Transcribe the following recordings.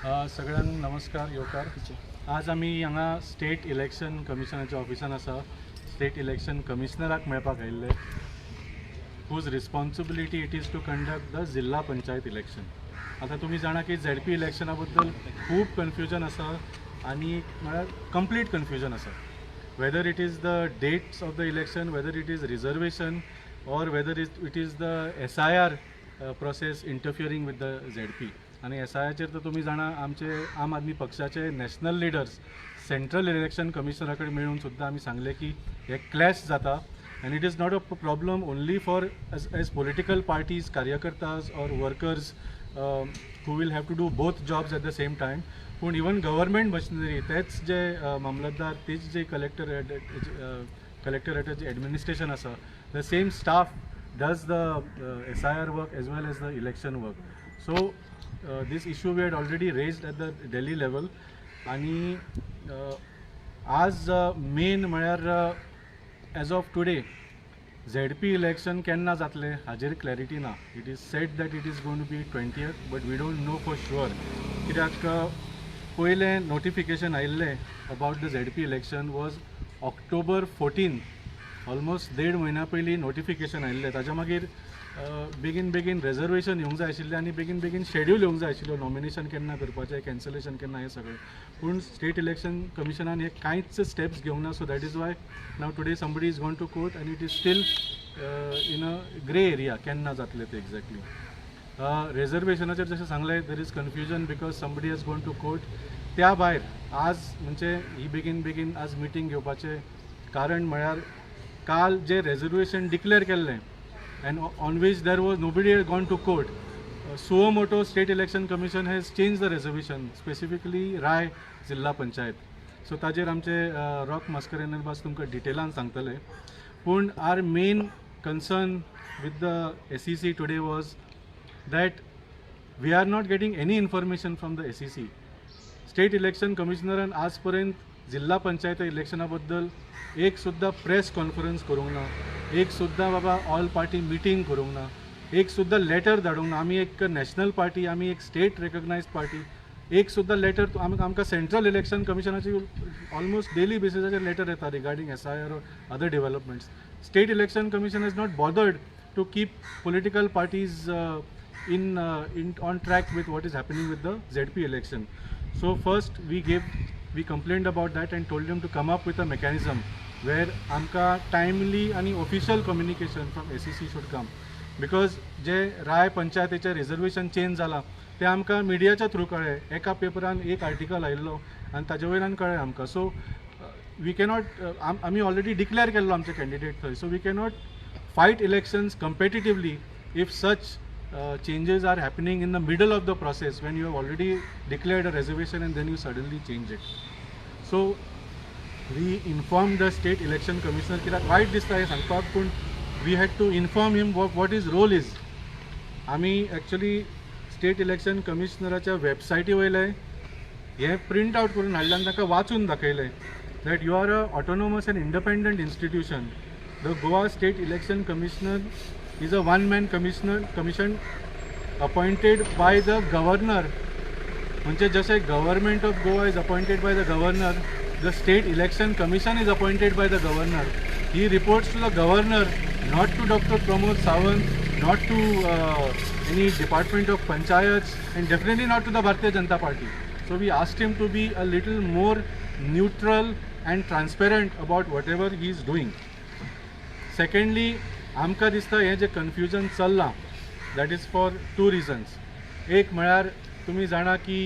सगळ्यांक नमस्कार येवकार. आज आमी हांगा स्टेट इलेक्शन कमिशनाच्या ऑफिसान आसा. स्टेट इलेक्शन कमिशनराक मेळपाक आयिल्ले, whose responsibility it is to conduct the zilla panchayat election. आता तुम्ही जाणा की झेड पी इलेक्शना बद्दल खूब कन्फ्युजन आसा आनी म्हळ्यार कंप्लीट कन्फ्युजन आसा. Whether it is the dates of the election, whether it is reservation, or whether it is the SIR process interfering with the ZP. आणि SIRचेर तर तुम्ही जाणा आमचे आम आदमी पक्षाचे नॅशनल लिडर्स सेंट्रल इलेक्शन कमिशनरा कडेन मेळून सुद्दां आमी सांगले की हे क्लॅश जाता. And it is not a problem only for as political parties, कार्यकर्तास or workers who will have to do both jobs at the same time. पण even government machinery, तेच जे मामलतदार, तेच जे कलेक्टरेटाचे administration आसा, the same staff does the SIR work as well as the election work. So this issue we had already raised at the Delhi level. आणि आज main म्हळ्यार as of today ZP election केन्ना जातले हाजेर clarity ना. It is said that it is going to be 20th, but we don't know for sure. कित्याक पयलें notification आयिल्लें about the ZP election was October 14. Almost 1.5 म्हयन्या पयलीं नोटिफिकेशन आयिल्लें. ताज्या मागीर बेगीन रिजर्वेशन येवंक जाय आशिल्लें आनी बेगीन शेड्यूल येवंक जाय आशिल्लो, नॉमिनेशन केन्ना करपाचें, कॅन्सलेशन केन्ना, हें सगळें. पूण स्टेट इलेक्शन कमिशनान हे कांयच स्टेप्स घेवंक ना. So that is why now today somebody is gone to court आनी it is still in a grey area केन्ना जातलें तें एक्झॅक्टली. रिजर्वेशनाचेर जशें सांगलें, there is confusion because somebody has gone to court. त्या भायर आज म्हणजे ही बेगीन आज मिटींग घेवपाचें कारण म्हळ्यार काल जे रिजर्वेशन डिक्लेअर केल्लें and on which there was nobody had gone to court. Suo moto State Election Commission has changed the reservation, specifically Rai Zilla Panchayat. So ताजेर आमचे रॉक मास्करेन बास तुमकां डिटेलान सांगतले. पूण our main concern with the SEC today was that we are not getting any information from the SEC. State Election Commissionaran आज पर्यंत जिल्हा पंचायत इलेक्शना बद्दल एक सुद्दां प्रेस कॉन्फरन्स करूंक ना, एक सुद्दां बाबा ऑल पार्टी मिटींग करूंक ना, एक सुद्दां लेटर धाडूंक ना. आमी एक नॅशनल पार्टी, आमी एक स्टेट रेकग्नायज्ड पार्टी, एक सुद्दां लेटर आमकां सेंट्रल इलेक्शन कमिशनाची ऑलमोस्ट डेली बेसिसाचेर लेटर येता रिगार्डींग SIR और other developments. State election commission has not bothered to keep political parties on track with what is happening with the ZP election. So first we complained about that and told them to come up with a mechanism where आमकां timely आणि official communication from SEC should come, because जे राय पंचायतीचे reservation change जाला ते आमकां मिडियाच्या through कळ्ळें. एका पेपरान एक आर्टिकल आयिल्लो आनी ताजे वयल्यान कळ्ळें आमकां. सो वी कॅनॉट, आमी ऑलरेडी डिक्लेअर केल्लो आमचे कॅन्डिडेट थंय. So we cannot fight elections competitively if such changes are happening in the middle of the process when you have already declared a reservation and then you suddenly change it. So we informed the state election commissioner की वाईट दिसता हे सांगपाक, पूण we had to inform him what his role is. आमी actually state election कमिशनराच्या वेबसायटी वयले हे print out करून हाडले आनी ताका वाचून दाखयलें that you are a autonomous and independent institution. The Goa State Election Commissioner is a one-man commission appointed by the governor. म्हणजे जसे government of Goa is appointed by the governor, the state election commission is appointed by the governor. He reports to the governor, not to Dr. Pramod Sawant, not to any department of panchayats, and definitely not to the Bharatiya Janata Party. So we asked him to be a little more neutral and transparent about whatever he is doing. Secondly, आमकां दिसता हें जें confusion चल्लां, that is for 2 reasons. एक म्हळ्यार तुमी जाणा की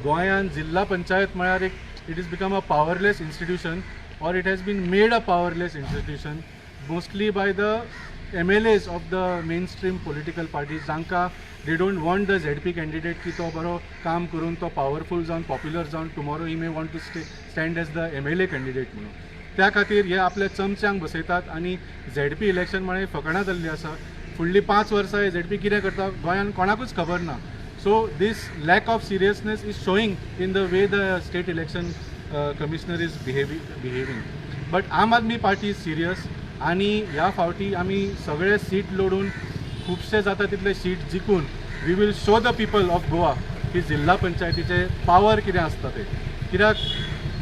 गोंयांत जिल्हा पंचायत म्हळ्यार एक it is become a powerless institution, और it has been made a powerless institution mostly by the MLAs of the mainstream political parties, जांकां they don't want the ZP candidate की तो बरो काम करून तो पावरफूल जावन पॉप्युलर जावन tomorrow he may want to stand as the MLA candidate म्हणून. त्या खातीर हे आपल्या चमच्यांक बसयतात आनी ZP इलेक्शन म्हळ्यार फकाणां जाल्ली आसा. फुडलीं 5 वर्सां हे ZP कितें करता गोंयांत कोणाकूच खबर ना. So this lack of seriousness is showing in the way the state election commissioner is behaving. But Aam Aadmi party is serious आनी ह्या फावटी आमी सगळे सीट लढून खुबशे जाता तितले सीट जिखून we will show the people of Goa की जिल्हा पंचायतीचे पावर कितें आसता ते. कित्याक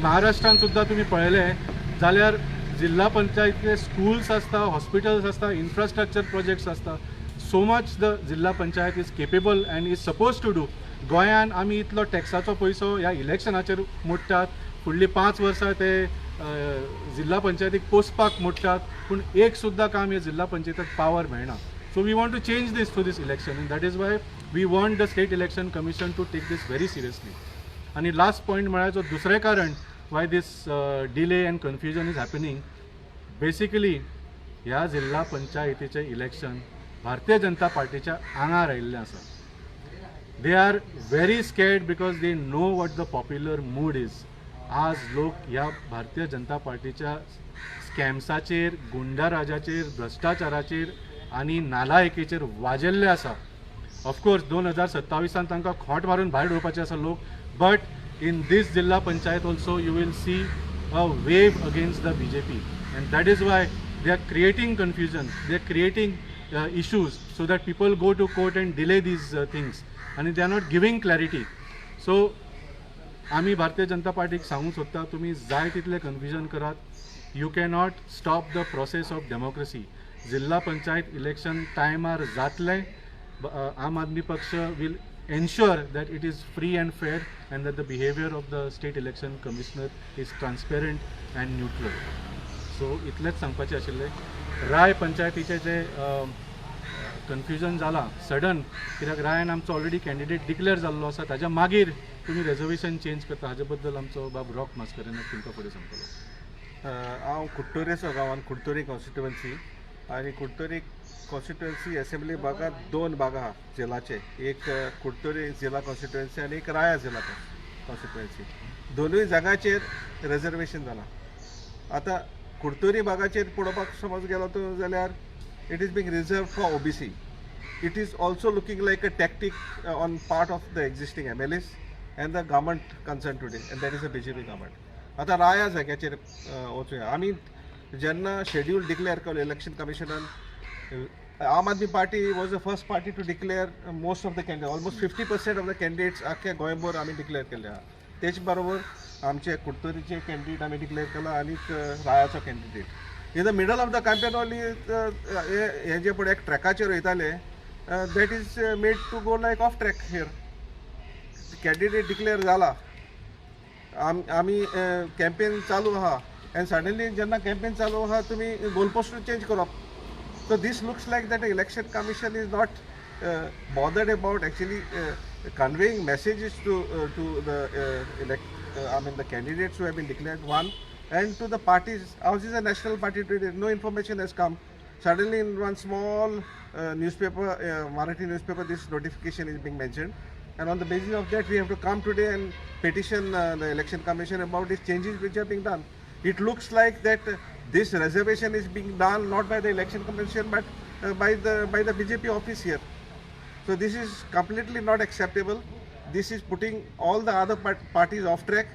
महाराष्ट्रान सुद्दां तुमी पळयलें जाल्यार जिल्हा पंचायतीचे स्कूल्स आसता, हॉस्पिटल्स आसता, इन्फ्रास्ट्रक्चर प्रोजेक्ट्स आसता. So much the zilla panchayat is capable and is suppose to do. गोंयान आमी इतलो टॅक्साचो पयसो ह्या इलेक्शनाचेर मोडटात, फुडलीं 5 वर्सां ते जिल्हा पंचायतीक पोसपाक मोडटात, पूण एक सुद्दां काम ह्या जिल्हा पंचायतीक पावर मेळना. So we want to change this through this election and that is why we want the state election commission to take this very seriously. आणि लास्ट पॉयंट म्हळ्यार जो दुसरें कारण why this delay and confusion is happening, basically ह्या जिल्हा पंचायतीचें election Bharatiya Janata पार्टीच्या आंगार आयिल्लें आसा. They are very scared because they know what the popular mood is. आज लोक ह्या भारतीय जनता पार्टीच्या स्कॅम्साचेर, गुंडाराजाचेर, भ्रश्टाचाराचेर आनी नालायकीचेर वाजेल्ले आसा. ऑफकोर्स 2027 तांकां खोट मारून भायर उडोवपाचे आसा लोक, but in this Jilla Panchayat also you will see a wave against the BJP, and that is why they are creating confusion, they are creating issues so that people go to court and delay these things, and they are not giving clarity. So आमी भारतीय जनता पार्टीक सांगूंक सोदता, तुमी जाय तितले confusion करात, you cannot stop the process of democracy. जिल्हा panchayat election टायमार जातलें. आम आदमी पक्ष will ensure that it is free and fair and that the behavior of the state election commissioner is transparent and neutral. So इतलेच सांगपाचें आशिल्लें. राय पंचायतीचें जे कन्फ्युजन जाला सडन, कित्याक रायान आमचो ऑलरेडी कॅन्डिडेट डिक्लेअर जाल्लो आसा, ताज्या मागीर तुमी रेजर्वेशन चेंज करता, हाजे बद्दल आमचो बाब रॉक मास्करेनाक तुमकां फुडें सांगतलो. हांव कुट्टोरेचो गांवान कुट्टोरी कॉन्स्टिट्युएन्सी, आनी कुट्टोरी कॉन्स्टिट्युएन्सी असेंब्ली भागात 2 भाग आहा जिल्लाचे. एक कुट्टोरी जिल्हा कॉन्स्टिट्युएन्सी आनी एक राया जिल्हा कॉन्स्टिट्युएन्सी. दोनूय जागाचेर रिजर्वेशन जाला. आतां कुट्टोरी भागाचेर पळोवपाक समज गेलो तो जाल्यार it is being reserved for OBC. It is also looking like a tactic on part of the existing MLAs and the government concern today, and that is a BJP government. आतां राया जाग्याचेर वचुया. आमी जेन्ना शेड्यूल डिक्लेअर केलो election कमिशनान, Aam Aadmi Party was the first party to declare most of the candidates, almost 50% of the candidates आख्या गोंयभर आमी डिक्लेअर केले आहा. तेच बरोबर आमचे कुट्टोरीचे कॅन्डिडेट आमी डिक्लेअर केला आनी रायाचो candidate. In the middle of the campaign only हे जे पळय एक ट्रॅकाचेर वयताले, that is made to go like off track here. Candidate declare जाला, आमी कॅम्पेन चालू आहा, एंड सडनली जेन्ना कॅम्पेन चालू आहा तुमी गोल पोस्ट चेंज करप. So this looks like that the election commission is not bothered about actually conveying messages to the the candidates who have been declared, one, and to the parties. Ours is a national party today. No information has come. Suddenly in one small newspaper, Marathi newspaper, this notification is being mentioned, and on the basis of that we have to come today and petition the election commission about these changes which are being done. It looks like that this reservation is being done not by the election commission but by the BJP office here. So this is completely not acceptable. This is putting all the other parties off track,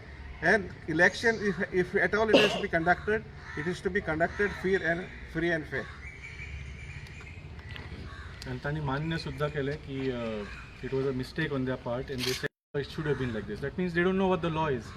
and election, if at all it is to be conducted, it is to be conducted free and fair. आणि त्यांनी मान्य सुद्धा केले की it was a mistake on their part, and they said it should have been like this. That means they don't know what the law is.